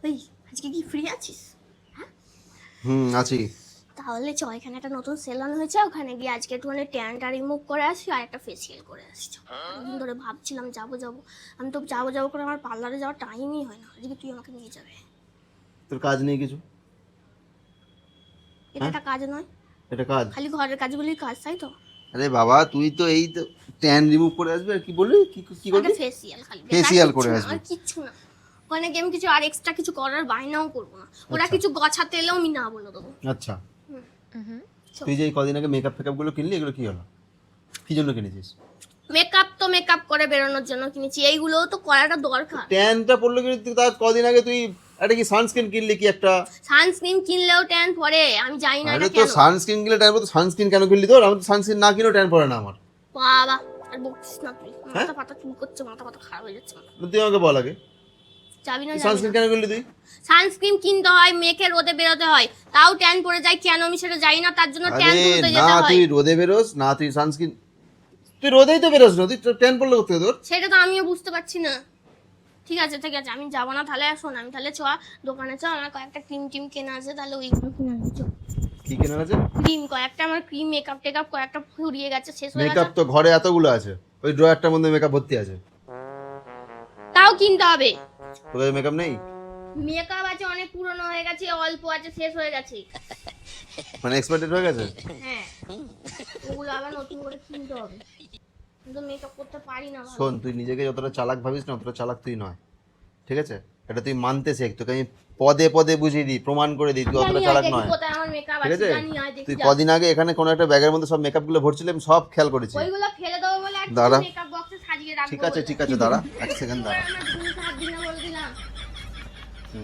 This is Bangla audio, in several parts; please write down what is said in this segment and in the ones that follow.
এই আজকে কি ফ্রি আছিস? আছি। তাহলে চ, এখানে একটা নতুন সেলন হয়েছে, ওখানে গিয়ে আজকে একটু ট্যানটা রিমুভ করে আসি আর একটা ফেসিয়াল করে আসি। অনেকদিন ধরে ভাবছিলাম যাবো, আমি তো যাবো করে আমার পার্লারে যাওয়ার টাইমই হয় না। আজকে তুই আমাকে নিয়ে যাবে। তোর কাজ নেই কিছু? এটা একটা কাজ নয়, এটা কাজ? খালি ঘরের কাজগুলোই কাজ, তাই তো? আরে বাবা, তুই তো এই তো ট্যান রিমুভ করে আসবে আর কি বললি? কি করবি? ফেসিয়াল, খালি ফেসিয়াল করে আসবে? আর কিচ্ছু না। ওখানে গিয়ে আমি কিছু আর এক্সট্রা কিছু করার বায়নাও করবো না। ওরা আচ্ছা। কিছু গছাতে এলেও আমি না বলে দেবো। আচ্ছা, তুই যে এই কদিন আগে মেকআপ ফেকআপ গুলো কিনলি, এগুলো কি হলো? কি জন্য কিনেছিস? মেকআপ করে বেরোনোর জন্য কিনেছি, এইগুলোও তো করাটা দরকার। ট্যানটা পড়লো কি? তার কদিন আগে তুই একটা কি সানস্ক্রিন কিনলি কি একটা? সানস্ক্রিন কিনলেও ট্যান পড়ে, আমি জানি না আরে এটা তো কেন। সানস্ক্রিন কিনলে ট্যান পড়ে, তো সানস্ক্রিন কেন কিনলি? তোর আমি তো সানস্ক্রিন না কিনেও ট্যান পড়ে না আমার। বাবা আর বকছিস না তুই, মাথা পাতা চুল করছে, মাথা খারাপ হয়ে যাচ্ছে। তুই আমাকে বল আগে, যাবি না? সানস্ক্রিন কেন কিনলি তুই? সানস্ক্রিন কিনতে হয়, মেখে রোদে বেরোতে হয়, তাও ট্যান পড়ে যায় কেন আমি সেটা জানি না, তার জন্য ট্যান আরে তুলতে না, যেতে হয়। তুই রোদে বেরোস না, তুই সানস্ক্রিন, তুই রোদেই তো বেরোস না, তুই ট্যান পড়লো কোথায় তোর? সেটা তো আমিও বুঝতে পারছি না। ঠিক আছে আমি যাবো না তাহলে। শোন, আমি তাহলে চ দোকানে, চ আমার কয়েকটা ক্রিম টিম কেনা আছে, তাহলে ওইগুলো কিনে আনবি। চ। কি কেনার আছে? ক্রিম কয়েকটা, আমার ক্রিম মেকআপ টেকআপ কয়েকটা ফুরিয়ে গেছে, শেষ হয়ে মেকআপ গেছে। তো ঘরে এতগুলো আছে, ওই ড্রয়ারটার মধ্যে মেকআপ ভর্তি আছে। তাও কিনতে হবে। তোদের মেকআপ নেই? মেকআপ আছে, অনেক পুরনো হয়ে গেছে, অল্প আছে, শেষ হয়ে গেছে। মানে এক্সপায়ার হয়ে গেছে? হ্যাঁ, ওগুলো আবার নতুন করে কিনতে হবে। কিন্তু মেকআপ করতে পারি না ভালো। শোন, তুই নিজেকে যতটা চালাক ভাবিস না, অতটা চালাক তুই নয়, ঠিক আছে? এটা তুই মানতে শেখ, তোকে আমি পদে পদে বুঝিয়ে দিই, প্রমাণ করে দিই তুই অতটা চালাক নয়, কোথায় আমার মেকআপ ঠিক আছে আছে? জানি, আয় দেখি। তুই কদিন আগে এখানে কোনো একটা ব্যাগের মধ্যে সব মেকআপ গুলো ভরছিল, আমি সব খেয়াল করেছি। ওইগুলো ফেলে দেবো বলে আর দাঁড়া। মেকআপ বক্সে সাজিয়ে রাখবো। ঠিক আছে দাঁড়া, এক সেকেন্ড দাঁড়া। আমার জিনিস হাত দিনা বলে দিলাম।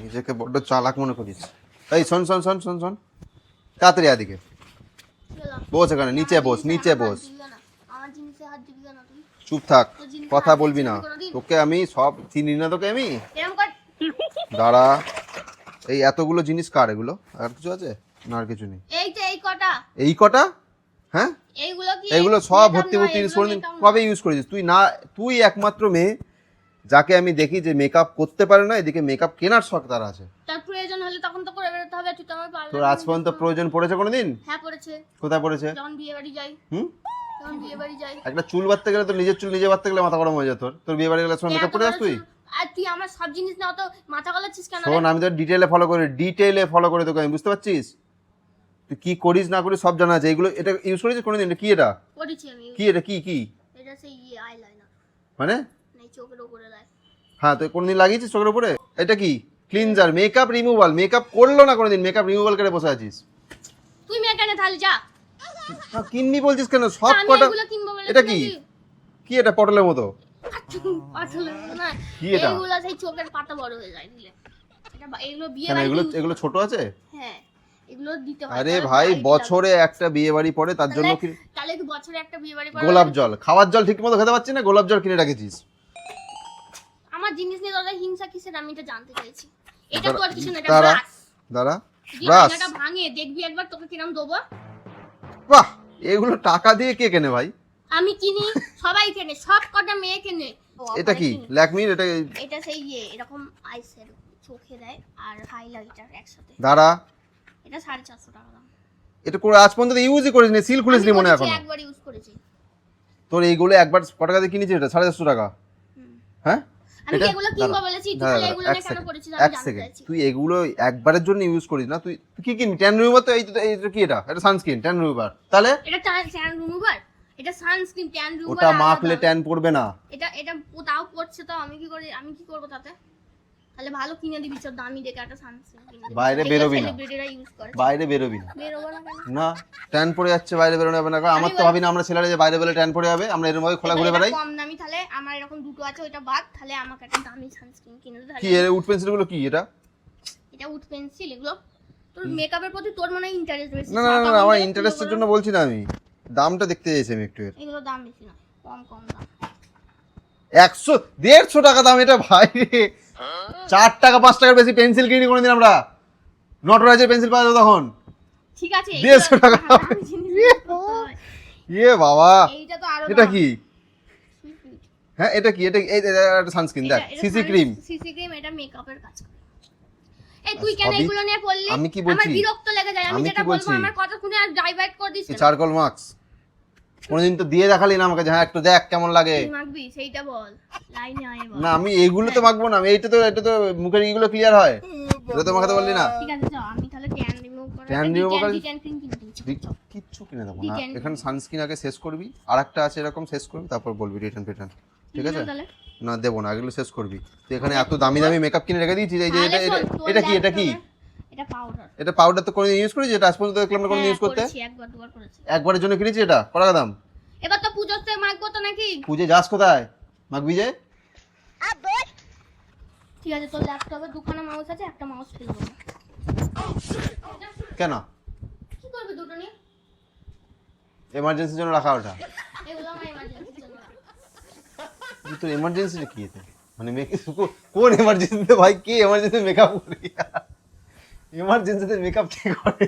নিজেকে বড্ড চালাক মনে করিস। এই শোন শোন শোন শোন শোন, তাড়াতাড়ি এদিকে বস, এখানে নিচে বস, নিচে বস। আমার জিনিসে হাত দিবি না তুই। চুপ থাক, কথা বলবি না। তোকে আমি সব চিনি না তোকে আমি। এরকম কর। দাঁড়া, এই এতগুলো জিনিস কার এগুলো? আর কিছু আছে না? আর কিছু নেই? এই তো এই কটা। এই কটা? হ্যাঁ, এইগুলো কি? এগুলো সব ভর্তি ভর্তি ইউজ করে দিন। কবে ইউজ করেছিস তুই? না, তুই একমাত্র মেয়ে যাকে আমি দেখি যে মেকআপ করতে পারে না, এদিকে মেকআপ কেনার শখ তার আছে। তার প্রয়োজন হলে তখন তো করে বেরোতে হবে। তুই তো আমার পারলে। তোর আজ পর্যন্ত প্রয়োজন পড়েছে কোনোদিন? হ্যাঁ পড়েছে। কোথায় পড়েছে? যখন বিয়ে বাড়ি যাই। যখন বিয়ে বাড়ি যাই। একটা চুল বাঁধতে গেলে, তোর নিজের চুল নিজে বাঁধতে গেলে মাথা গরম হয়ে যায়। তোর বিয়ে বাড়ি গেলে সময় মেকআপ করে আস তুই? আর তুই আমার সব জিনিস নাও তো মাথা গলাচ্ছিস কেন? শোন, আমি তোর ডিটেইলে ফলো করে তোকে আমি, বুঝতে পারছিস? তুই কি করিস না করিস সব জানা আছে। এইগুলো, এটা ইউজ করেছিস কোনোদিন? এটা কি? এটা করেছি আমি। কি? এটা কি কি এটা সেই আইলাইনার। মানে? নাই, চোখের উপরে দেয়। হ্যাঁ, তুই কোনোদিন লাগিয়েছিস চোখের উপরে? এটা কি? Cleanser, makeup removal. মেকআপ করলো না কোনোদিন, মেকআপ রিমুভাল করে বসে আছিস। তুই মেকানে তাহলে যা। কিননি বলছিস কেন? সব আমি কটা। এগুলো কিনবো বলে এটা কি? কি এটা পটলের মতো? আসলে না, কি এটা? এইগুলো সেই চোখের পাতা বড় হয়ে যায় দিলে। এটা এগুলো বিয়ে কেন বাড়ি। এগুলো ছোট আছে? হ্যাঁ, এগুলো দিতে হয়। আরে ভাই, বছরে একটা বিয়ে বাড়ি পড়ে, তার জন্য কি? তাহলে কি বছরে একটা বিয়ে বাড়ি পড়ে? গোলাপ জল, খাওয়ার জল ঠিক মতো খেতে পাচ্ছি না, গোলাপ জল কিনে রাখেছিস। আমার জিনিস নিয়ে তোদের হিংসা কিসের, আমি এটা জানতে চাইছি। এটা তোর কিছু না, এটা দাঁড়া ব্রাশ। দাঁড়া, যদি ব্রাশ। আয়নাটা ভাঙে দেখবি একবার, তোকে কিরম দেবো। বাহ, এগুলো টাকা দিয়ে কে কেনে ভাই? আমি কিনি, সবাই কেনে, সব কটা মেয়ে কেনে। এটা কি? ল্যাকমির? এটা এটা সেই এরকম আইশ্যাডো চোখে দেয় আর হাইলাইটার একসাথে। দাঁড়া, এটা 450 টাকা দাম। এটা করে আজ পর্যন্ত ইউজই করিস নি, সিল খুলিস নি মনে এখন? একবার ইউজ করেছি। তোর এইগুলো একবার কত টাকা দিয়ে কিনেছিস? এটা 450 টাকা। হ্যাঁ, আমি এগুলো কিনবো বলেছি, তুই তাহলে এগুলো নিয়ে কেন করেছিস আমি জানতে চাইছি। তুই এগুলো একবারের জন্য ইউজ করিস না, তুই কি কিনবি? ট্যান রিমুভার তো এইটা কি? এটা সানস্ক্রিন, ট্যান রিমুভার। তাহলে এটা ট্যান রিমুভার, এটা সানস্ক্রিন, ট্যান রিমুভার। ওটা মাখলে ট্যান পড়বে না। এটা ও তাও করছে, তো আমি কি করি? আমি কি করব তাতে? তাহলে ভালো কিনে দিবি, চল দামি দেখে একটা সানস্ক্রিন কিনে দিবি। বাইরে বেরোবি না, সেলিব্রিটিরা ইউজ করে। বাইরে বেরোবি না। বেরোবো না কেন? না, ট্যান পড়ে যাচ্ছে, বাইরে বেরোনো যাবে না। আমার তো ভাবি না আমরা ছেলেরা যে বাইরে বেরোলে ট্যান পড়ে যাবে, আমরা এরকম ভাবে খোলা ঘুরে বেড়াই। কম দামি, তাহলে আমার এরকম দুটো আছে, ওইটা বাদ, তাহলে আমাকে একটা দামি সানস্ক্রিন কিনে দে। কি এর উড পেন্সিল গুলো কি? এটা উড পেন্সিল, এগুলো তোর মেকআপের প্রতি তোর মনে হয় ইন্টারেস্ট বেশি। না না না, আমার ইন্টারেস্টের জন্য বলছি না, আমি দামটা দেখতে চাইছি আমি একটু। এগুলো দাম বেশি না, কম দাম। 100-150 টাকা দাম এটা ভাই রে। 4 টাকা 5 টাকার বেশি পেন্সিল কিনি কোনোদিন আমরা? নটরাজের পেন্সিল পাওয়া যায় তখন। ঠিক আছে, 150 টাকা। ইয়ে বাবা, এইটা তো আরো। এটা কি? হ্যাঁ, এটা কি? এটা সানস্ক্রিন, দেখ, সিসি ক্রিম। সিসি ক্রিম, এটা মেকআপের কাজ করে। এই তুই কেন সবই- এগুলো নিয়ে পড়লি? আমি কি আমার বলছি? বিরক্ত লেগে যায়। আমি আমি যেটা কি বলবো বলছি? আমার কথা শুনে আর ডাইভার্ট করে দিস না। চারকোল মার্কস কোনোদিন তো দিয়ে দেখালি না আমাকে যে হ্যাঁ একটু দেখ কেমন লাগে। তুই মাখবি সেইটা বল, লাইনে আয় বল। না আমি এইগুলো তো মাখবো না, আমি এটা তো মুখের এইগুলো ক্লিয়ার হয়, এটা তো মাখাতে বললি না। ঠিক আছে চল, আমি তাহলে ট্যান রিমুভ করে Tan remove করে- ডিটেন ক্রিম কিনে দিচ্ছি। কিচ্ছু কিনে দেবো না, Return এখানে সানস্ক্রিন আগে শেষ করবি, আর একটা আছে এরকম শেষ করবি, তারপর বলবি রিটার্ন ফিটার্ন, ঠিক আছে? তাহলে না দেবো না, এগুলো শেষ করবি। তুই এখানে এত দামি দামি মেকআপ কিনে রেখে দিয়েছিস, এই যে তাহলে এটা শোন, তোর এটা কি এটা কি ল্যাপটপে- এটা পাউডার। এটা পাউডার তো কোনোদিন ইউজ করেছিস? এটা আজ পর্যন্ত দেখলাম না কোনোদিন ইউজ করতে। করেছি, একবার দুবার করেছি। একবারের জন্য কিনেছি এটা, কত টাকা দাম? এবার তো পুজোতে মাখবো তো নাকি? পুজো যাস কোথায়, মাখবি যে? ঠিক আছে, তোর ল্যাপটপে দুখানা মাউস আছে, একটা মাউস কিনবো। কেন? কি করবি দুটো নিয়ে? এমার্জেন্সির জন্য রাখা ওটা। এগুলো আমার এমার্জেন্সির জন্য। কিন্তু তোর এমার্জেন্সিটা কি এতে? মানে কোন এমার্জেন্সিতে ভাই, কে এমার্জেন্সি মেকআপ করে? এমার্জেন্সিতে মেকআপ কে করে?